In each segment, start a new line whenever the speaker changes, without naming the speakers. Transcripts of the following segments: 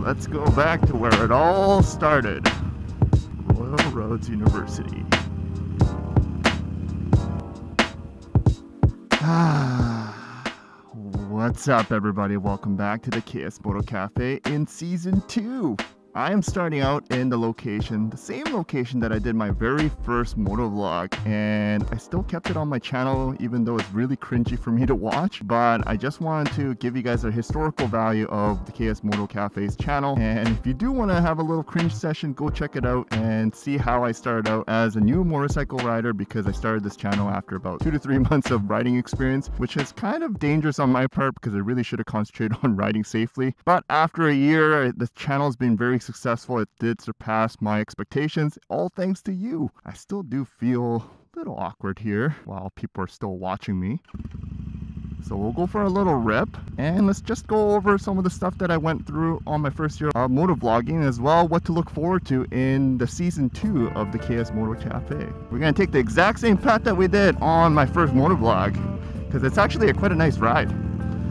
Let's go back to where it all started. Royal Roads University. What's up, everybody? Welcome back to the KS Moto Cafe in Season 2. I am starting out in the same location that I did my very first motovlog, and I still kept it on my channel even though it's really cringy for me to watch. But I just wanted to give you guys a historical value of the KS Moto Cafe's channel, and if you do want to have a little cringe session, go check it out and see how I started out as a new motorcycle rider, because I started this channel after about 2 to 3 months of riding experience, which is kind of dangerous on my part because I really should have concentrated on riding safely. But after a year, the channel's been very successful. It did surpass my expectations, all thanks to you. I still do feel a little awkward here while people are still watching me. So we'll go for a little rip, and let's just go over some of the stuff that I went through on my first year of motovlogging, as well what to look forward to in the Season 2 of the KS Moto Cafe. We're going to take the exact same path that we did on my first motovlog, because it's actually quite a nice ride.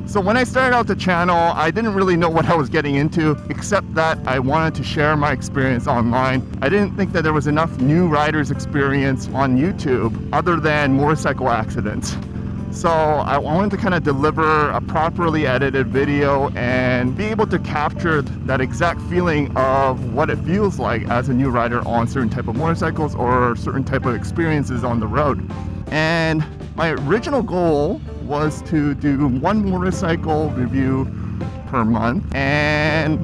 So when I started out the channel, I didn't really know what I was getting into, except that I wanted to share my experience online. I didn't think that there was enough new riders' experience on YouTube other than motorcycle accidents. So I wanted to kind of deliver a properly edited video and be able to capture that exact feeling of what it feels like as a new rider on certain type of motorcycles or certain type of experiences on the road. And my original goal was to do one motorcycle review per month, and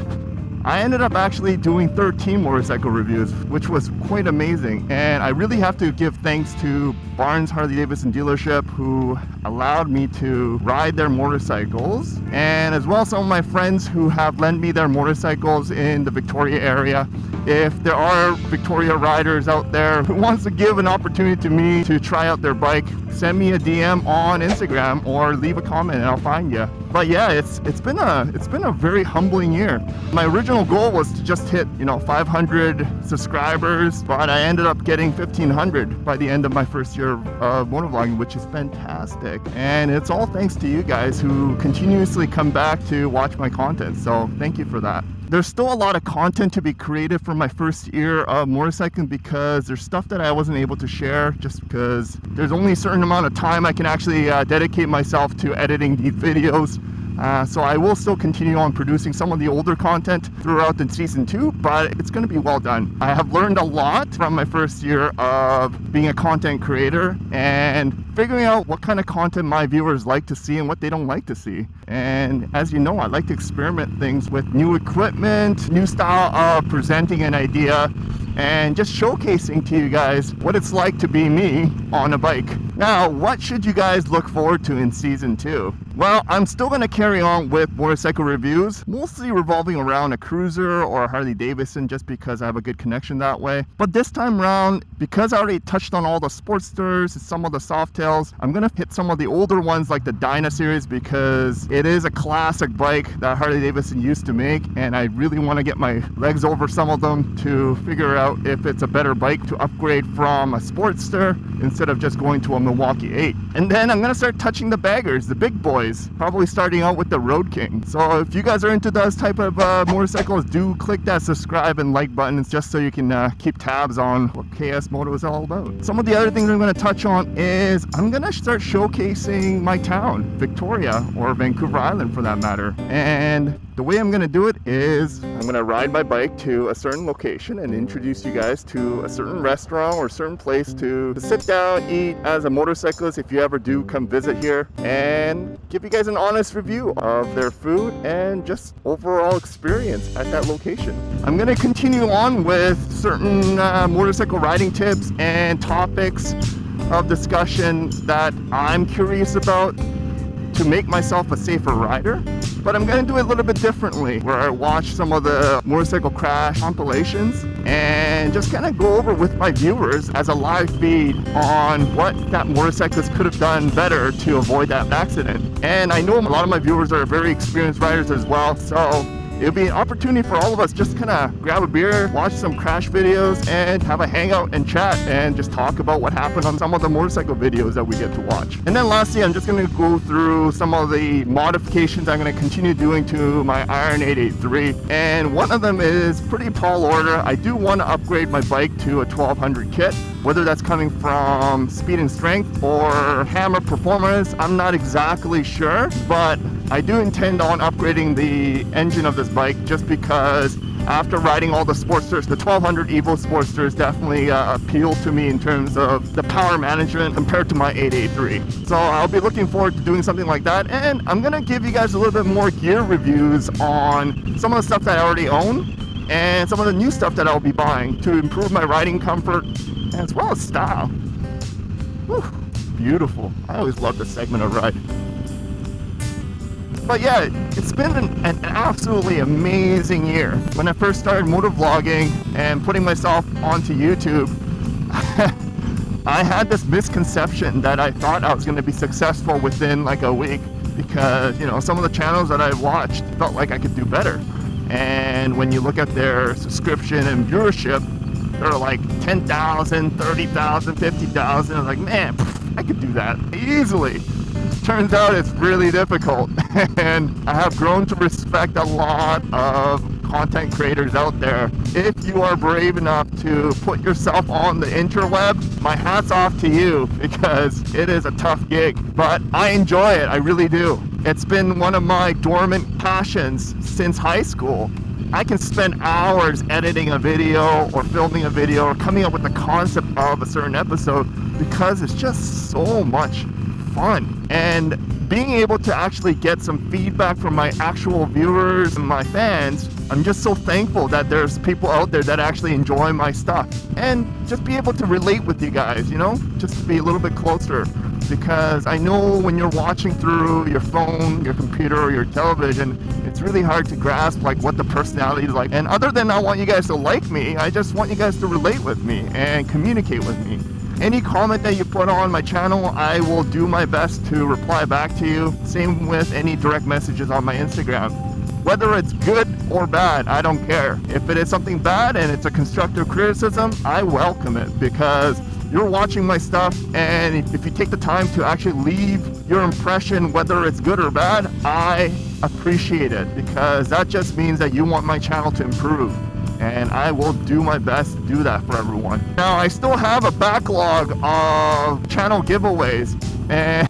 I ended up actually doing 13 motorcycle reviews, which was quite amazing. And I really have to give thanks to Barnes Harley Davidson dealership, who allowed me to ride their motorcycles, and as well some of my friends who have lent me their motorcycles in the Victoria area. If there are Victoria riders out there who wants to give an opportunity to me to try out their bike, send me a DM on Instagram or leave a comment and I'll find you. But yeah, it's been a very humbling year. My original goal was to just hit 500 subscribers, but I ended up getting 1,500 by the end of my first year of motovlogging, which is fantastic. And it's all thanks to you guys who continuously come back to watch my content. So thank you for that. There's still a lot of content to be created for my first year of motorcycling, because there's stuff that I wasn't able to share just because there's only a certain amount of time I can actually dedicate myself to editing these videos. So I will still continue on producing some of the older content throughout the Season 2, but it's going to be well done. I have learned a lot from my first year of being a content creator and figuring out what kind of content my viewers like to see and what they don't like to see. And as you know, I like to experiment things with new equipment, new style of presenting an idea, and just showcasing to you guys what it's like to be me on a bike. Now, what should you guys look forward to in Season 2? Well, I'm still going to carry on with motorcycle reviews, mostly revolving around a cruiser or a Harley Davidson, just because I have a good connection that way. But this time around, because I already touched on all the Sportsters and some of the Softails, I'm going to hit some of the older ones like the Dyna series, because it is a classic bike that Harley Davidson used to make, and I really want to get my legs over some of them to figure out if it's a better bike to upgrade from a Sportster instead of just going to a Milwaukee 8. And then I'm going to start touching the baggers, the big boys, probably starting out with the Road King. So if you guys are into those type of motorcycles, do click that subscribe and like button, just so you can keep tabs on what KS Moto is all about. Some of the other things I'm going to touch on is I'm going to start showcasing my town, Victoria, or Vancouver Island for that matter. And the way I'm going to do it is I'm going to ride my bike to a certain location and introduce you guys to a certain restaurant or certain place to sit down, eat as a motorcyclist if you ever do come visit here, and give you guys an honest review of their food and just overall experience at that location. I'm going to continue on with certain motorcycle riding tips and topics of discussion that I'm curious about to make myself a safer rider. But I'm going to do it a little bit differently, where I watch some of the motorcycle crash compilations and just kind of go over with my viewers as a live feed on what that motorcyclist could have done better to avoid that accident. And I know a lot of my viewers are very experienced riders as well, so it'll be an opportunity for all of us just kind of grab a beer, watch some crash videos, and have a hangout and chat and just talk about what happened on some of the motorcycle videos that we get to watch. And then lastly, I'm just going to go through some of the modifications I'm going to continue doing to my Iron 883, and one of them is pretty tall order. I do want to upgrade my bike to a 1200 kit. Whether that's coming from speed and strength or hammer performance, I'm not exactly sure, but I do intend on upgrading the engine of this bike just because after riding all the Sportsters, the 1200 Evo Sportsters definitely appeal to me in terms of the power management compared to my 883. So I'll be looking forward to doing something like that, and I'm gonna give you guys a little bit more gear reviews on some of the stuff that I already own and some of the new stuff that I'll be buying to improve my riding comfort as well as style. Whew, beautiful. I always love this segment of ride. But yeah, it's been an absolutely amazing year. When I first started motovlogging and putting myself onto YouTube, I had this misconception that I thought I was going to be successful within like a week because, you know, some of the channels that I watched felt like I could do better. And when you look at their subscription and viewership, they're like 10,000, 30,000, 50,000. I'm like, man, I could do that easily. Turns out it's really difficult, and I have grown to respect a lot of content creators out there. If you are brave enough to put yourself on the interweb, my hat's off to you because it is a tough gig, but I enjoy it, I really do. It's been one of my dormant passions since high school. I can spend hours editing a video or filming a video or coming up with the concept of a certain episode because it's just so much fun. And being able to actually get some feedback from my actual viewers and my fans, I'm just so thankful that there's people out there that actually enjoy my stuff, and just be able to relate with you guys, you know, just to be a little bit closer, because I know when you're watching through your phone, your computer, or your television, it's really hard to grasp like what the personality is like. And other than I want you guys to like me, I just want you guys to relate with me and communicate with me. Any comment that you put on my channel, I will do my best to reply back to you. Same with any direct messages on my Instagram. Whether it's good or bad, I don't care. If it is something bad and it's a constructive criticism, I welcome it because you're watching my stuff, and if you take the time to actually leave your impression, whether it's good or bad, I appreciate it because that just means that you want my channel to improve. And I will do my best to do that for everyone. Now, I still have a backlog of channel giveaways, and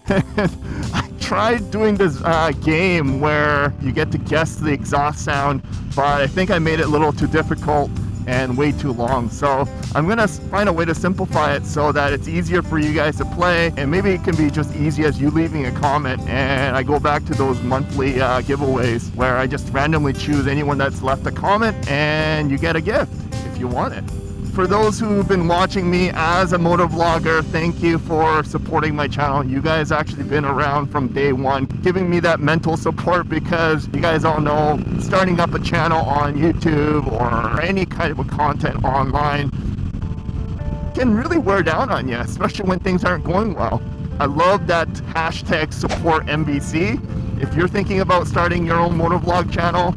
I tried doing this game where you get to guess the exhaust sound, but I think I made it a little too difficult and way too long. So I'm gonna find a way to simplify it so that it's easier for you guys to play, and maybe it can be just easy as you leaving a comment and I go back to those monthly giveaways where I just randomly choose anyone that's left a comment and you get a gift if you want it. For those who've been watching me as a motovlogger, thank you for supporting my channel. You guys actually been around from day one, giving me that mental support, because you guys all know starting up a channel on YouTube or any kind of content online can really wear down on you, especially when things aren't going well. I love that hashtag support MBC. If you're thinking about starting your own motovlog channel,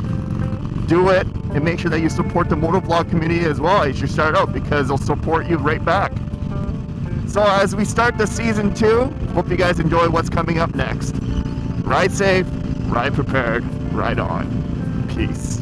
do it, and make sure that you support the motovlog community as well as you start out, because they'll support you right back. So as we start the season 2, hope you guys enjoy what's coming up next. Ride safe, ride prepared, ride on. Peace.